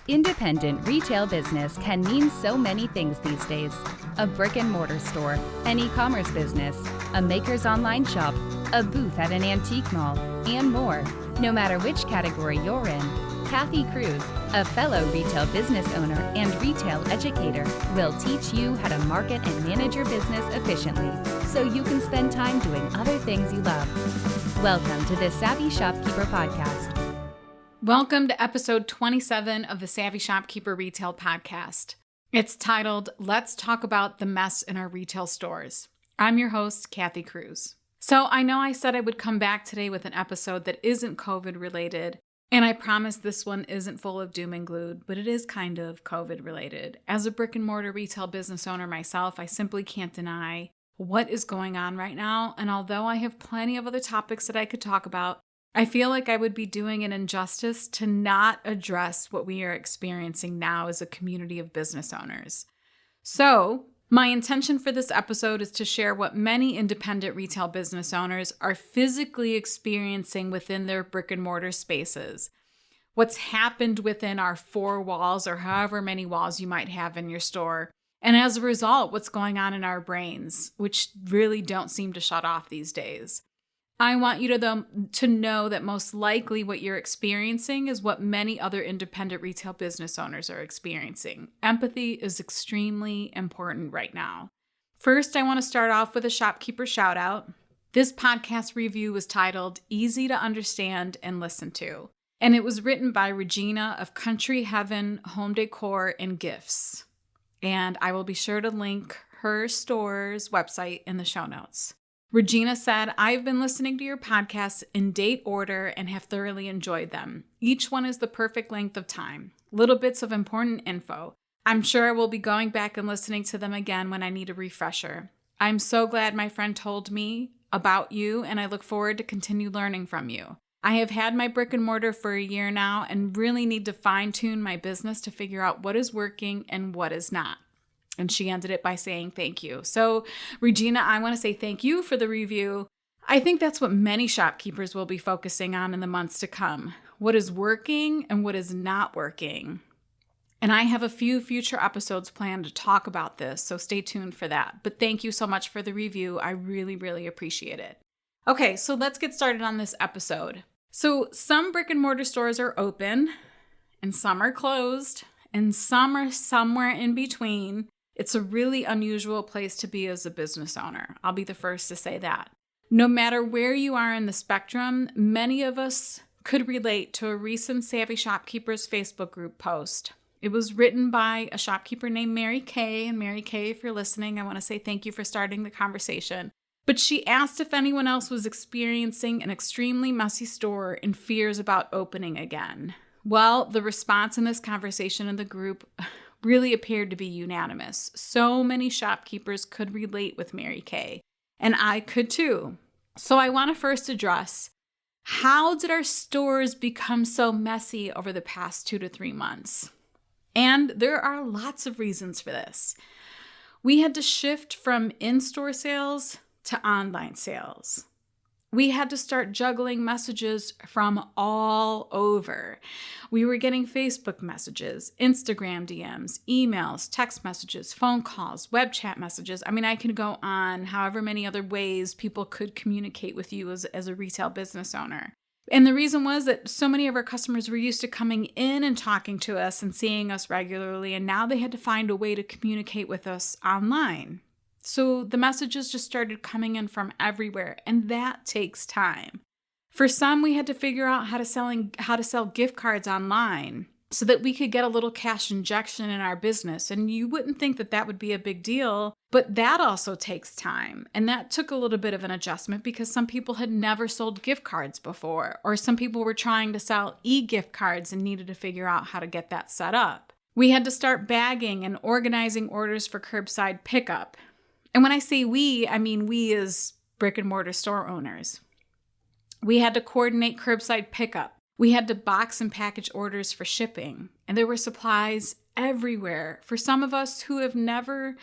Independent retail business can mean so many things these days. A brick and mortar store, an e-commerce business, a maker's online shop, a booth at an antique mall, and more. No matter which category you're in, Kathy Cruz, a fellow retail business owner and retail educator, will teach you how to market and manage your business efficiently so you can spend time doing other things you love. Welcome to the Savvy Shopkeeper Podcast. Welcome to episode 27 of the Savvy Shopkeeper Retail Podcast. It's titled, Let's Talk About the Mess in Our Retail Stores. I'm your host, Kathy Cruz. So I know I said I would come back today with an episode that isn't COVID related, and I promise this one isn't full of doom and gloom, but it is kind of COVID related. As a brick and mortar retail business owner myself, I simply can't deny what is going on right now. And although I have plenty of other topics that I could talk about, I feel like I would be doing an injustice to not address what we are experiencing now as a community of business owners. So, my intention for this episode is to share what many independent retail business owners are physically experiencing within their brick and mortar spaces. What's happened within our four walls or however many walls you might have in your store. And as a result, what's going on in our brains, which really don't seem to shut off these days. I want you to know that most likely what you're experiencing is what many other independent retail business owners are experiencing. Empathy is extremely important right now. First, I want to start off with a shopkeeper shout out. This podcast review was titled Easy to Understand and Listen to, and it was written by Regina of Country Heaven Home Decor and Gifts. And I will be sure to link her store's website in the show notes. Regina said, I've been listening to your podcasts in date order and have thoroughly enjoyed them. Each one is the perfect length of time. Little bits of important info. I'm sure I will be going back and listening to them again when I need a refresher. I'm so glad my friend told me about you, and I look forward to continue learning from you. I have had my brick and mortar for a year now and really need to fine-tune my business to figure out what is working and what is not. And she ended it by saying thank you. So, Regina, I want to say thank you for the review. I think that's what many shopkeepers will be focusing on in the months to come. What is working and what is not working. And I have a few future episodes planned to talk about this, so stay tuned for that. But thank you so much for the review. I really, really appreciate it. Okay, so let's get started on this episode. So some brick and mortar stores are open and some are closed and some are somewhere in between. It's a really unusual place to be as a business owner. I'll be the first to say that. No matter where you are in the spectrum, many of us could relate to a recent Savvy Shopkeepers Facebook group post. It was written by a shopkeeper named Mary Kay. And Mary Kay, if you're listening, I want to say thank you for starting the conversation. But she asked if anyone else was experiencing an extremely messy store and fears about opening again. Well, the response in this conversation in the group really appeared to be unanimous. So many shopkeepers could relate with Mary Kay, and I could too. So I want to first address, how did our stores become so messy over the past 2 to 3 months? And there are lots of reasons for this. We had to shift from in-store sales to online sales. We had to start juggling messages from all over. We were getting Facebook messages, Instagram DMs, emails, text messages, phone calls, web chat messages. I mean, I can go on however many other ways people could communicate with you as a retail business owner. And the reason was that so many of our customers were used to coming in and talking to us and seeing us regularly, and now they had to find a way to communicate with us online. So the messages just started coming in from everywhere, and that takes time. For some, we had to figure out how to sell gift cards online so that we could get a little cash injection in our business. And you wouldn't think that would be a big deal, but that also takes time. And that took a little bit of an adjustment because some people had never sold gift cards before, or some people were trying to sell e-gift cards and needed to figure out how to get that set up. We had to start bagging and organizing orders for curbside pickup. And when I say we, I mean we as brick and mortar store owners. We had to coordinate curbside pickup. We had to box and package orders for shipping. And there were supplies everywhere. For some of us who have never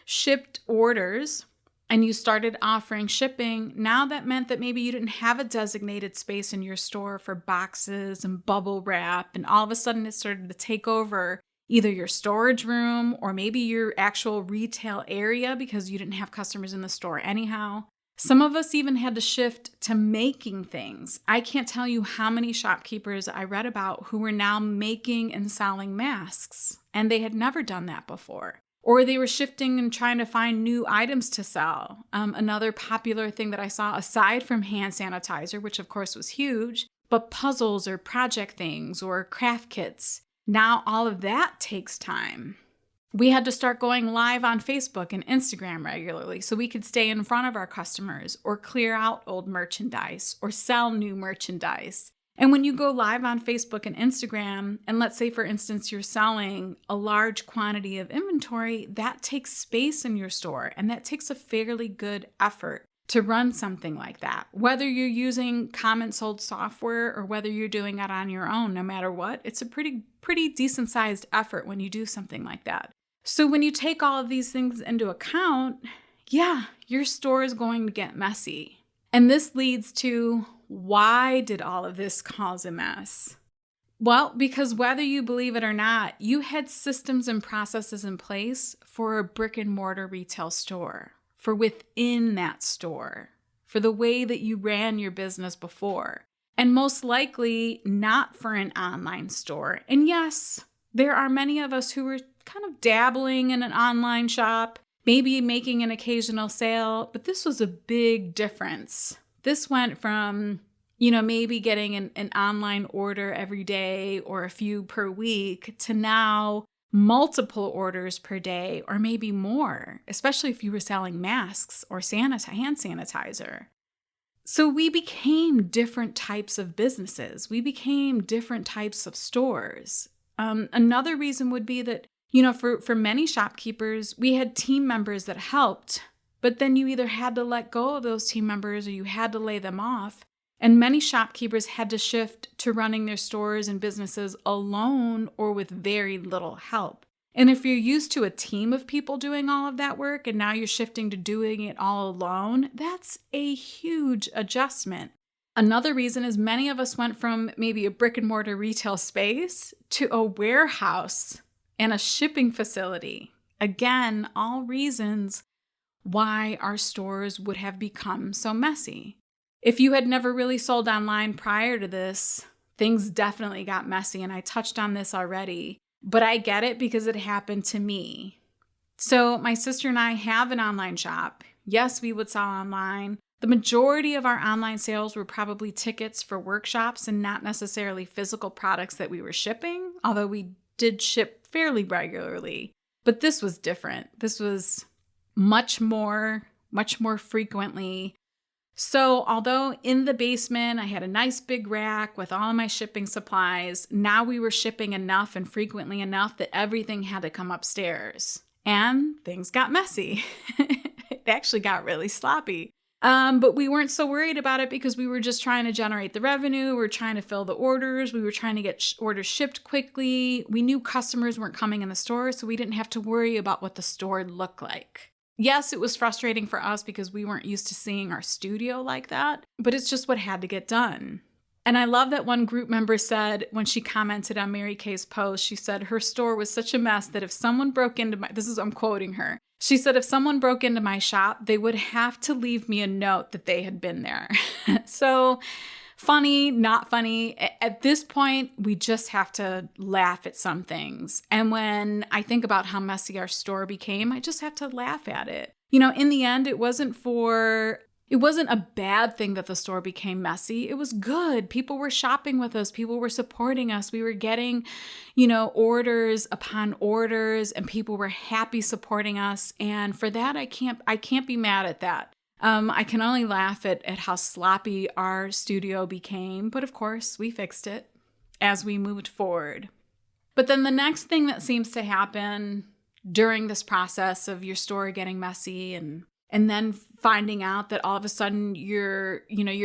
shipped orders, and you started offering shipping, now that meant that maybe you didn't have a designated space in your store for boxes and bubble wrap, and all of a sudden it started to take over either your storage room or maybe your actual retail area because you didn't have customers in the store anyhow. Some of us even had to shift to making things. I can't tell you how many shopkeepers I read about who were now making and selling masks, and they had never done that before. Or they were shifting and trying to find new items to sell. Another popular thing that I saw, aside from hand sanitizer, which of course was huge, but puzzles or project things or craft kits. Now all of that takes time. We had to start going live on Facebook and Instagram regularly so we could stay in front of our customers or clear out old merchandise or sell new merchandise. And when you go live on Facebook and Instagram, and let's say, for instance, you're selling a large quantity of inventory, that takes space in your store, and that takes a fairly good effort to run something like that. Whether you're using common sold software or whether you're doing it on your own, no matter what, it's a pretty decent sized effort when you do something like that. So when you take all of these things into account, yeah, your store is going to get messy. And this leads to, why did all of this cause a mess? Well, because whether you believe it or not, you had systems and processes in place for a brick and mortar retail store, for within that store, for the way that you ran your business before, and most likely not for an online store. And yes, there are many of us who were kind of dabbling in an online shop, maybe making an occasional sale, but this was a big difference. This went from, maybe getting an online order every day or a few per week to now multiple orders per day or maybe more, especially if you were selling masks or hand sanitizer. So we became different types of businesses. We became different types of stores. Another reason would be that, for many shopkeepers, we had team members that helped, but then you either had to let go of those team members or you had to lay them off. And many shopkeepers had to shift to running their stores and businesses alone or with very little help. And if you're used to a team of people doing all of that work and now you're shifting to doing it all alone, that's a huge adjustment. Another reason is many of us went from maybe a brick and mortar retail space to a warehouse and a shipping facility. Again, all reasons why our stores would have become so messy. If you had never really sold online prior to this, things definitely got messy, and I touched on this already, but I get it because it happened to me. So my sister and I have an online shop. Yes, we would sell online. The majority of our online sales were probably tickets for workshops and not necessarily physical products that we were shipping, although we did ship fairly regularly. But this was different. This was much more frequently. So although in the basement I had a nice big rack with all my shipping supplies, now we were shipping enough and frequently enough that everything had to come upstairs. And things got messy. It actually got really sloppy. But we weren't so worried about it because we were just trying to generate the revenue. We were trying to fill the orders. We were trying to get orders shipped quickly. We knew customers weren't coming in the store, so we didn't have to worry about what the store looked like. Yes, it was frustrating for us because we weren't used to seeing our studio like that, but it's just what had to get done. And I love that one group member said, when she commented on Mary Kay's post, she said her store was such a mess that if someone broke into I'm quoting her. She said, if someone broke into my shop, they would have to leave me a note that they had been there. So funny, not funny. At this point, we just have to laugh at some things. And when I think about how messy our store became, I just have to laugh at it. In the end, it wasn't a bad thing that the store became messy. It was good. People were shopping with us. People were supporting us. We were getting, orders upon orders, and people were happy supporting us. And for that, I can't be mad at that. I can only laugh at how sloppy our studio became. But of course, we fixed it as we moved forward. But then the next thing that seems to happen during this process of your store getting messy and then finding out that all of a sudden your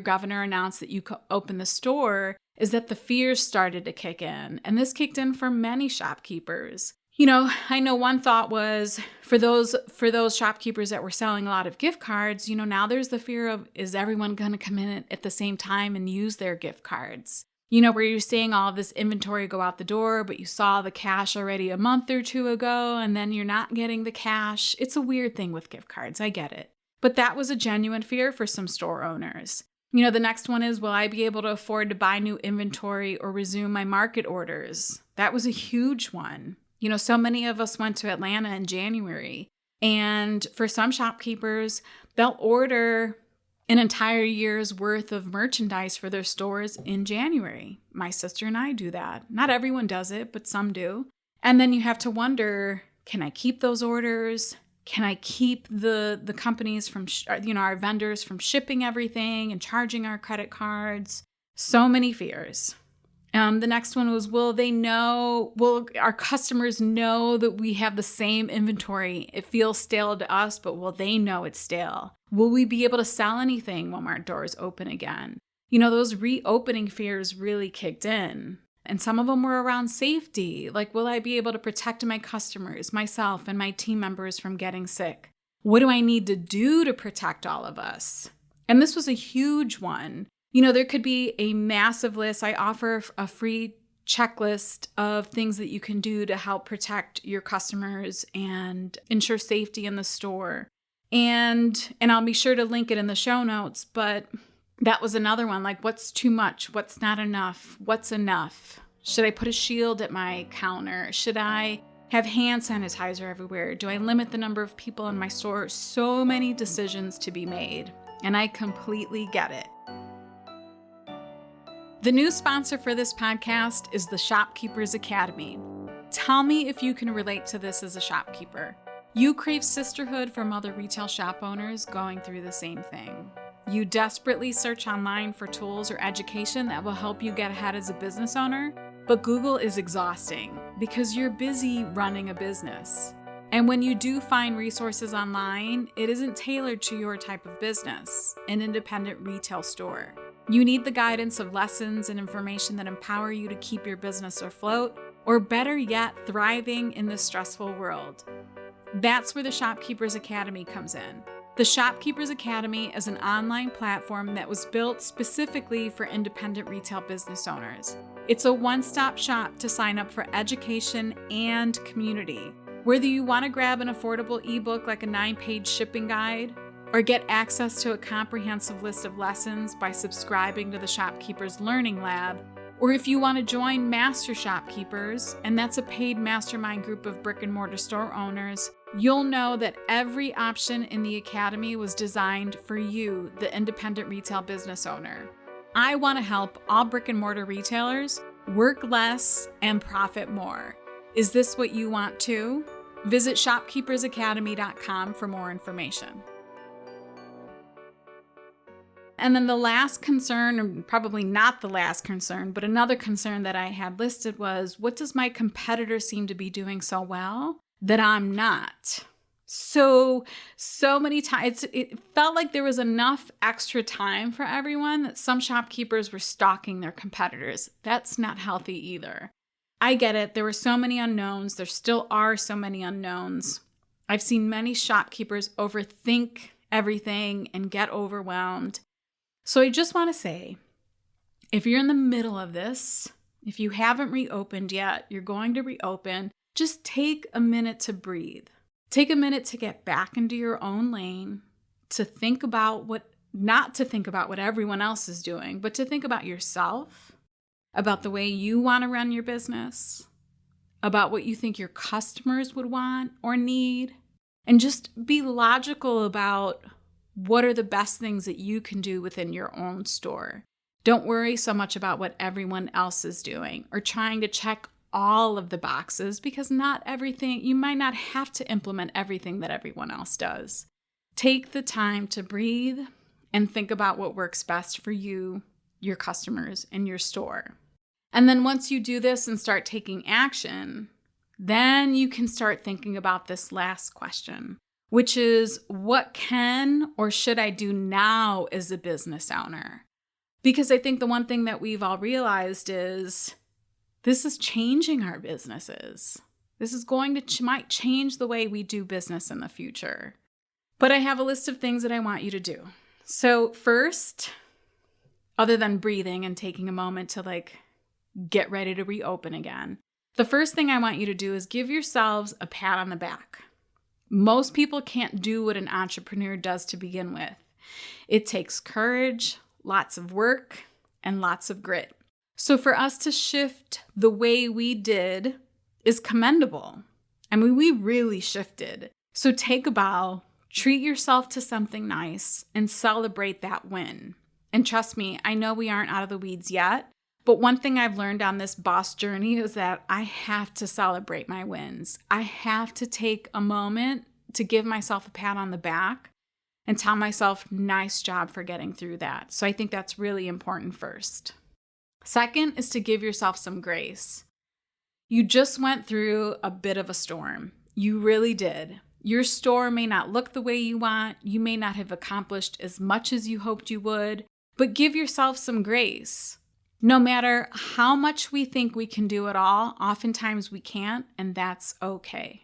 governor announced that you could open the store is that the fears started to kick in. And this kicked in for many shopkeepers. I know one thought was for those shopkeepers that were selling a lot of gift cards, now there's the fear of, is everyone going to come in at the same time and use their gift cards? Where you're seeing all of this inventory go out the door, but you saw the cash already a month or two ago, and then you're not getting the cash. It's a weird thing with gift cards. I get it. But that was a genuine fear for some store owners. The next one is, will I be able to afford to buy new inventory or resume my market orders? That was a huge one. So many of us went to Atlanta in January, and for some shopkeepers, they'll order an entire year's worth of merchandise for their stores in January. My sister and I do that. Not everyone does it, but some do. And then you have to wonder, can I keep those orders? Can I keep the companies from, our vendors from shipping everything and charging our credit cards? So many fears. The next one was, will our customers know that we have the same inventory? It feels stale to us, but will they know it's stale? Will we be able to sell anything when our doors open again? Those reopening fears really kicked in. And some of them were around safety. Like, will I be able to protect my customers, myself, and my team members from getting sick? What do I need to do to protect all of us? And this was a huge one. There could be a massive list. I offer a free checklist of things that you can do to help protect your customers and ensure safety in the store. And I'll be sure to link it in the show notes, but that was another one. Like, what's too much? What's not enough? What's enough? Should I put a shield at my counter? Should I have hand sanitizer everywhere? Do I limit the number of people in my store? So many decisions to be made, and I completely get it. The new sponsor for this podcast is the Shopkeepers Academy. Tell me if you can relate to this as a shopkeeper. You crave sisterhood from other retail shop owners going through the same thing. You desperately search online for tools or education that will help you get ahead as a business owner, but Google is exhausting because you're busy running a business. And when you do find resources online, it isn't tailored to your type of business, an independent retail store. You need the guidance of lessons and information that empower you to keep your business afloat, or better yet, thriving in this stressful world. That's where the Shopkeepers Academy comes in. The Shopkeepers Academy is an online platform that was built specifically for independent retail business owners. It's a one-stop shop to sign up for education and community. Whether you want to grab an affordable ebook like a 9-page shipping guide, or get access to a comprehensive list of lessons by subscribing to the Shopkeepers Learning Lab, or if you want to join Master Shopkeepers, and that's a paid mastermind group of brick and mortar store owners, you'll know that every option in the Academy was designed for you, the independent retail business owner. I want to help all brick and mortar retailers work less and profit more. Is this what you want too? Visit shopkeepersacademy.com for more information. And then the last concern, or probably not the last concern, but another concern that I had listed was, what does my competitor seem to be doing so well that I'm not? So many times, it felt like there was enough extra time for everyone that some shopkeepers were stalking their competitors. That's not healthy either. I get it. There were so many unknowns. There still are so many unknowns. I've seen many shopkeepers overthink everything and get overwhelmed. So I just want to say, if you're in the middle of this, if you haven't reopened yet, you're going to reopen, just take a minute to breathe. Take a minute to get back into your own lane, to think about not to think about what everyone else is doing, but to think about yourself, about the way you want to run your business, about what you think your customers would want or need, and just be logical about what are the best things that you can do within your own store. Don't worry so much about what everyone else is doing or trying to check all of the boxes, because not everything, you might not have to implement everything that everyone else does. Take the time to breathe and think about what works best for you, your customers, and your store. And then once you do this and start taking action, then you can start thinking about this last question, which is, what can or should I do now as a business owner? Because I think the one thing that we've all realized is this is changing our businesses. This is going to might change the way we do business in the future. But I have a list of things that I want you to do. So first, other than breathing and taking a moment to get ready to reopen again, the first thing I want you to do is give yourselves a pat on the back. Most people can't do what an entrepreneur does to begin with. It takes courage, lots of work, and lots of grit. So for us to shift the way we did is commendable. I mean, we really shifted. So take a bow, treat yourself to something nice, and celebrate that win. And trust me, I know we aren't out of the weeds yet, but one thing I've learned on this boss journey is that I have to celebrate my wins. I have to take a moment to give myself a pat on the back and tell myself, nice job for getting through that. So I think that's really important first. Second is to give yourself some grace. You just went through a bit of a storm. You really did. Your store may not look the way you want. You may not have accomplished as much as you hoped you would, but give yourself some grace. No matter how much we think we can do it all, oftentimes we can't, and that's okay.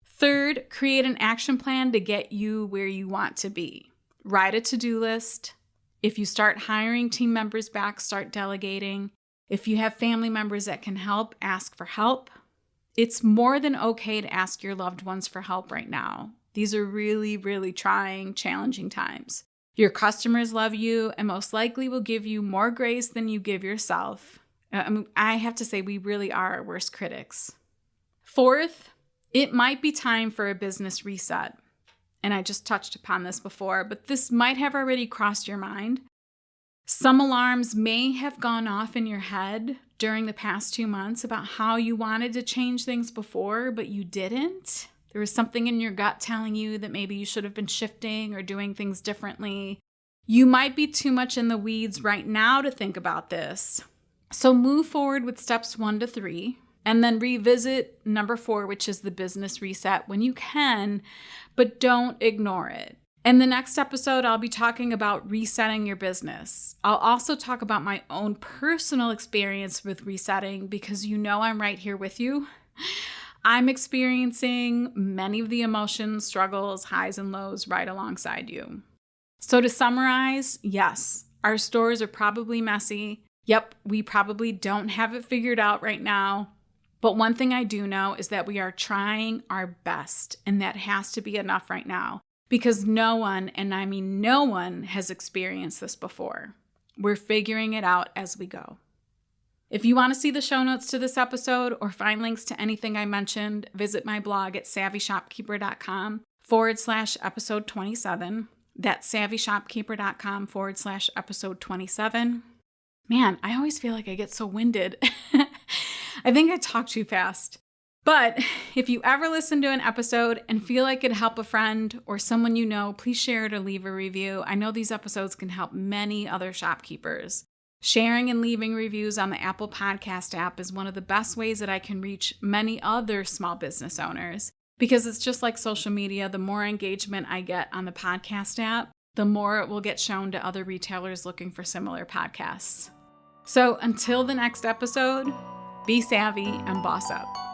Third, create an action plan to get you where you want to be. Write a to-do list. If you start hiring team members back, start delegating. If you have family members that can help, ask for help. It's more than okay to ask your loved ones for help right now. These are really, really trying, challenging times. Your customers love you and most likely will give you more grace than you give yourself. I have to say, we really are our worst critics. Fourth, it might be time for a business reset. And I just touched upon this before, but this might have already crossed your mind. Some alarms may have gone off in your head during the past 2 months about how you wanted to change things before, but you didn't. There was something in your gut telling you that maybe you should have been shifting or doing things differently. You might be too much in the weeds right now to think about this. So move forward with steps 1 to 3 and then revisit number 4, which is the business reset when you can, but don't ignore it. In the next episode, I'll be talking about resetting your business. I'll also talk about my own personal experience with resetting because I'm right here with you. I'm experiencing many of the emotions, struggles, highs and lows right alongside you. So to summarize, yes, our stores are probably messy. Yep, we probably don't have it figured out right now. But one thing I do know is that we are trying our best, and that has to be enough right now because no one, and I mean no one, has experienced this before. We're figuring it out as we go. If you want to see the show notes to this episode or find links to anything I mentioned, visit my blog at savvyshopkeeper.com/episode 27. That's savvyshopkeeper.com/episode 27. Man, I always feel like I get so winded. I think I talk too fast. But if you ever listen to an episode and feel like it'd help a friend or someone you know, please share it or leave a review. I know these episodes can help many other shopkeepers. Sharing and leaving reviews on the Apple Podcast app is one of the best ways that I can reach many other small business owners because it's just like social media. The more engagement I get on the podcast app, the more it will get shown to other retailers looking for similar podcasts. So until the next episode, be savvy and boss up.